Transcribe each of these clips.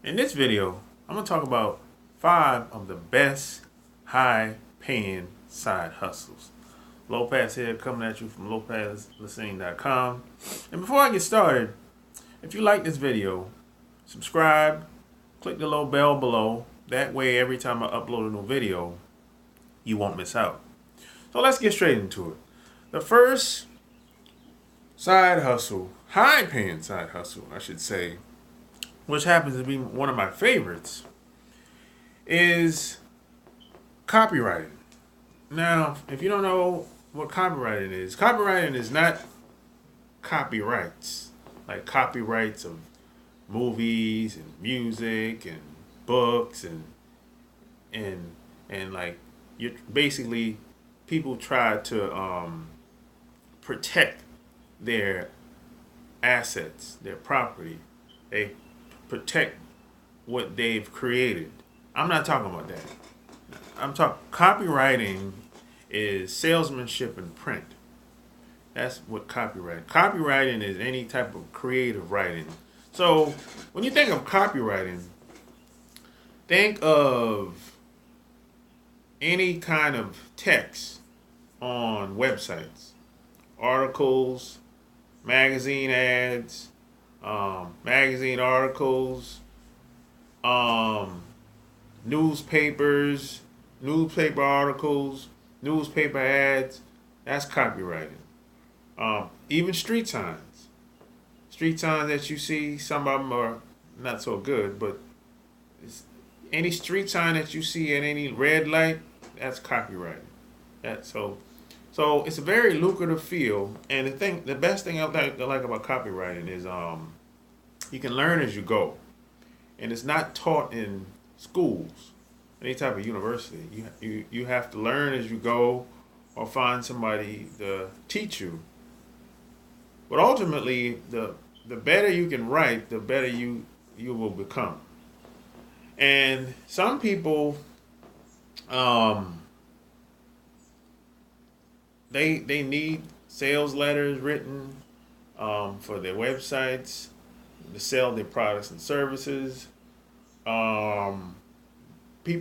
In this video, I'm going to talk about 5 of the best high-paying side hustles. Lopez here, coming at you from lopezlacine.com. And before I get started, if you like this video, subscribe, click the little bell below. That way, every time I upload a new video, you won't miss out. So let's get straight into it. The first side hustle, high-paying side hustle, I should say, which happens to be one of my favorites, is copywriting. Now, if you don't know what copywriting is not copyrights, like copyrights of movies and music and books and like you basically people try to protect their assets, their property. They protect what they've created. I'm not talking about that. I'm talking copywriting is salesmanship in print. That's what copywriting. Copywriting is any type of creative writing. So when you think of copywriting, think of any kind of text on websites, articles, magazine ads, magazine articles, newspapers, newspaper articles, newspaper ads. That's copywriting. Even street signs. Street signs that you see, some of them are not so good, but any street sign that you see at any red light, that's copywriting. So it's a very lucrative field, and the best thing I like about copywriting is you can learn as you go, and it's not taught in schools, any type of university. You have to learn as you go, or find somebody to teach you. But ultimately, the better you can write, the better you will become. And some people, they need sales letters written for their websites to sell their products and services. People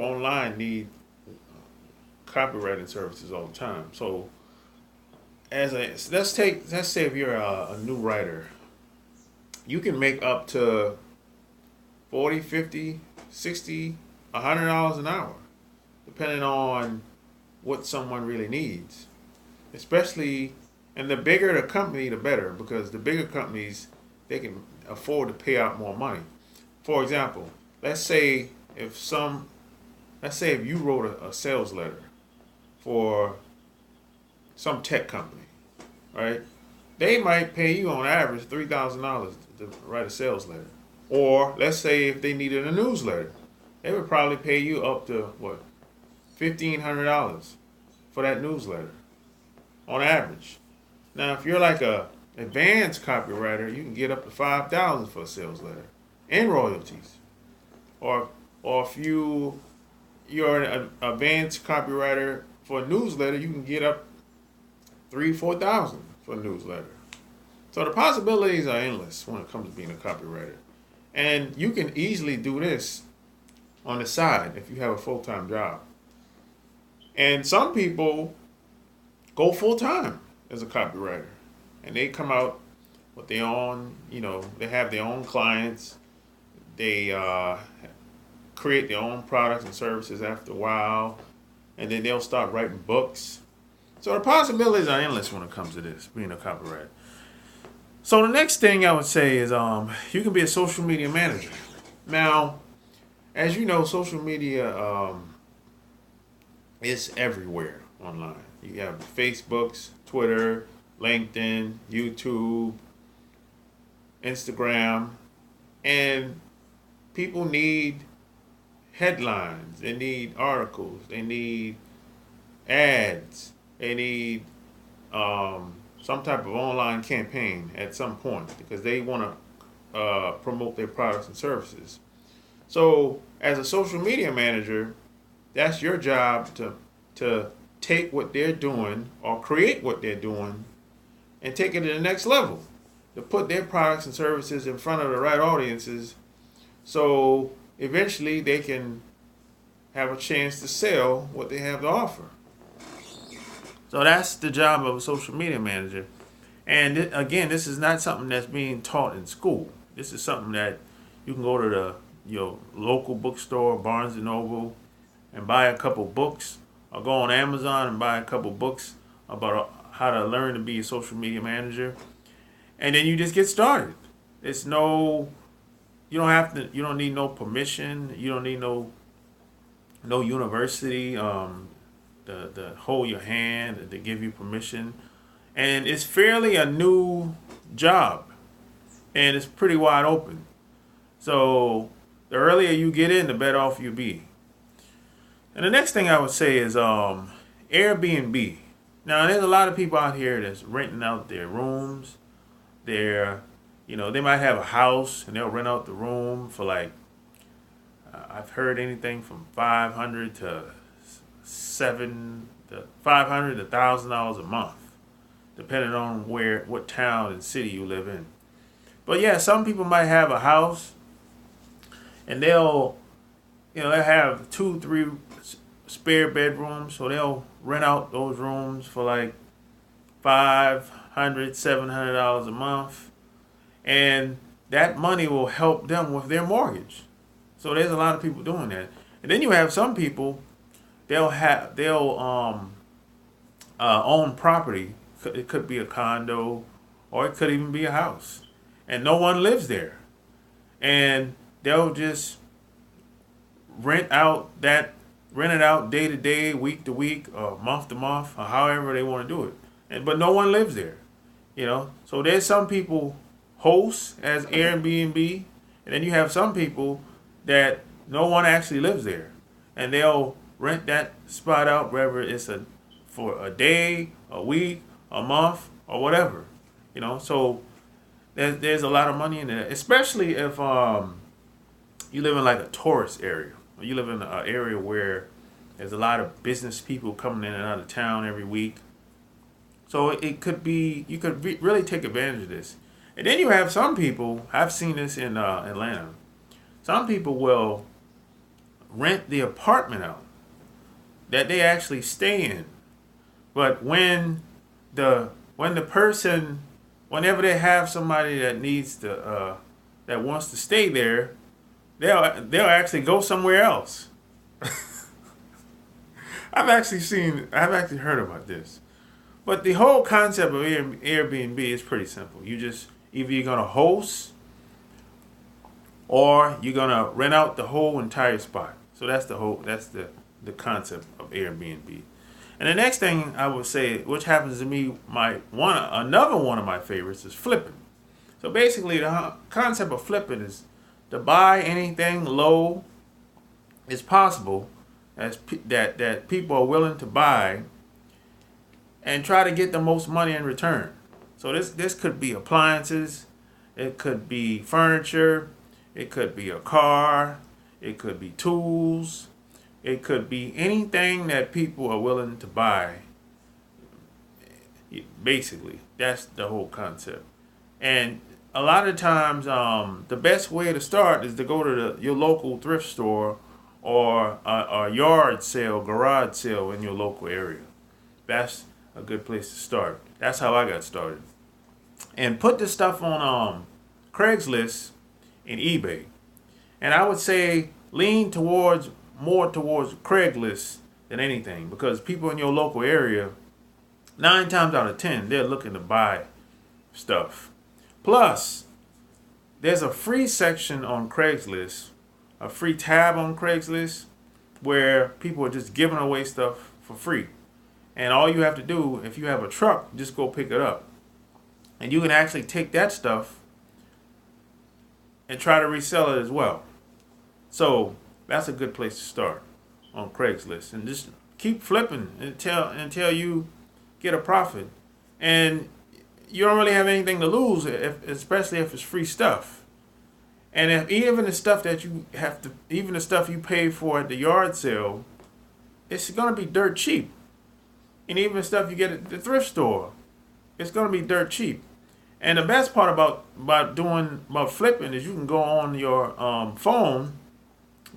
online need copywriting services all the time. So let's say if you're a new writer, you can make up to $40, $50, $60, $100 an hour, depending on what someone really needs. Especially, and the bigger the company, the better, because the bigger companies, they can afford to pay out more money. For example, let's say if you wrote a sales letter for some tech company, right? They might pay you on average $3,000 to write a sales letter. Or let's say if they needed a newsletter, they would probably pay you up to $1,500 for that newsletter on average. Now, if you're like a advanced copywriter, you can get up to $5,000 for a sales letter and royalties. Or if you're an advanced copywriter for a newsletter, you can get up $3,000-$4,000 for a newsletter. So the possibilities are endless when it comes to being a copywriter. And you can easily do this on the side if you have a full-time job. And some people go full-time as a copywriter. And they come out with their own, they have their own clients. They create their own products and services after a while. And then they'll start writing books. So the possibilities are endless when it comes to this, being a copywriter. So the next thing I would say is you can be a social media manager. Now, as you know, social media is everywhere online. You have Facebooks, Twitter, LinkedIn, YouTube, Instagram, and people need headlines. They need articles. They need ads. They need some type of online campaign at some point because they want to promote their products and services. So as a social media manager, that's your job to take what they're doing or create what they're doing and take it to the next level, to put their products and services in front of the right audiences So eventually they can have a chance to sell what they have to offer. So that's the job of a social media manager. And again, this is not something that's being taught in school. This is something that you can go to your local bookstore, Barnes and Noble, and buy a couple books, or go on Amazon and buy a couple books about how to learn to be a social media manager, and then you just get started. It's no, you don't have to, you don't need no permission, you don't need no university to hold your hand to give you permission, and it's fairly a new job, and it's pretty wide open. So the earlier you get in, the better off you be. And the next thing I would say is Airbnb. Now, there's a lot of people out here that's renting out their rooms. They might have a house and they'll rent out the room for like, I've heard anything from $500 to $1,000 a month, depending on what town and city you live in. But yeah, some people might have a house and they'll have 2, 3 spare bedrooms, so they'll rent out those rooms for like $500, $700 a month, and that money will help them with their mortgage. So there's a lot of people doing that. And then you have some people, they'll own property. It could be a condo, or it could even be a house, and no one lives there, and they'll just rent it out day to day, week to week, or month to month, or however they want to do it. But no one lives there, So there's some people host as Airbnb, and then you have some people that no one actually lives there, and they'll rent that spot out, whether it's for a day, a week, a month, or whatever, So there's a lot of money in there, especially if you live in like a tourist area. You live in an area where there's a lot of business people coming in and out of town every week. So you could really take advantage of this. And then you have some people, I've seen this in Atlanta, some people will rent the apartment out that they actually stay in. But whenever they have somebody that wants to stay there, they'll actually go somewhere else. I've actually heard about this. But the whole concept of Airbnb is pretty simple. Either you're gonna host or you're gonna rent out the whole entire spot. So that's the concept of Airbnb. And the next thing I would say, which happens to me, another one of my favorites is flipping. So basically the concept of flipping is to buy anything low as possible that people are willing to buy, and try to get the most money in return. So this could be appliances, it could be furniture, it could be a car, it could be tools, it could be anything that people are willing to buy. Basically, that's the whole concept. And a lot of times, the best way to start is to go to your local thrift store or a yard sale, garage sale in your local area. That's a good place to start. That's how I got started. And put this stuff on Craigslist and eBay. And I would say lean more towards Craigslist than anything, because people in your local area, 9 times out of 10, they're looking to buy stuff. Plus, there's a free section on Craigslist, a free tab on Craigslist, where people are just giving away stuff for free. And all you have to do, if you have a truck, just go pick it up. And you can actually take that stuff and try to resell it as well. So that's a good place to start on Craigslist. And just keep flipping until you get a profit. And you don't really have anything to lose, especially if it's free stuff. And even the stuff you pay for at the yard sale, it's going to be dirt cheap. And even the stuff you get at the thrift store, it's going to be dirt cheap. And the best part about flipping is you can go on your phone,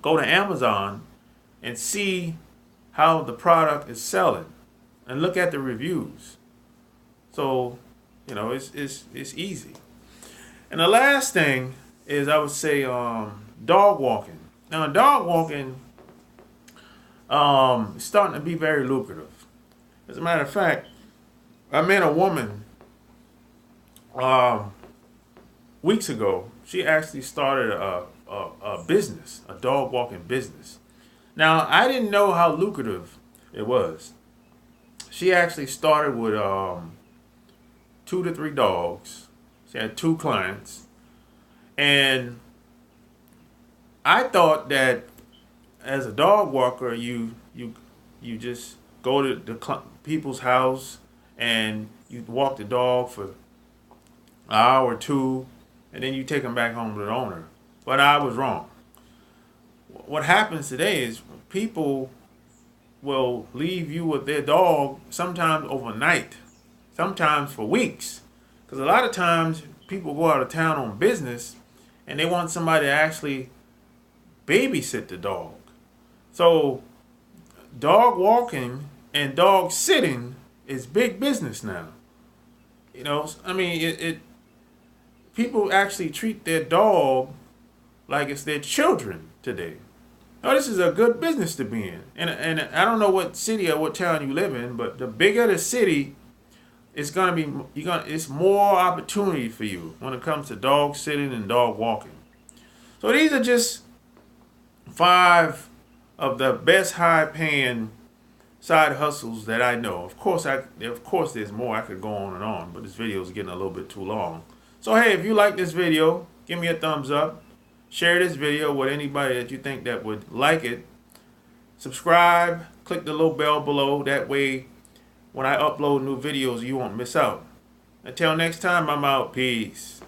go to Amazon, and see how the product is selling, and look at the reviews. So, it's easy. And the last thing is, I would say, dog walking. Now, dog walking is starting to be very lucrative. As a matter of fact, I met a woman weeks ago. She actually started a business, a dog walking business. Now, I didn't know how lucrative it was. She actually started with 2 to 3 dogs. She had 2 clients. And I thought that as a dog walker, you just go to the people's house and you walk the dog for an hour or 2, and then you take them back home to the owner. But I was wrong. What happens today is people will leave you with their dog sometimes overnight, sometimes for weeks. Because a lot of times people go out of town on business and they want somebody to actually babysit the dog. So dog walking and dog sitting is big business now. People actually treat their dog like it's their children today. Now, this is a good business to be in. And I don't know what city or what town you live in, but the bigger the city, it's more opportunity for you when it comes to dog sitting and dog walking. So these are just 5 of the best high-paying side hustles that I know. Of course, there's more. I could go on, but this video is getting a little bit too long. So hey, if you like this video, give me a thumbs up. Share this video with anybody that you think that would like it. Subscribe. Click the little bell below. That way, when I upload new videos, you won't miss out. Until next time, I'm out. Peace.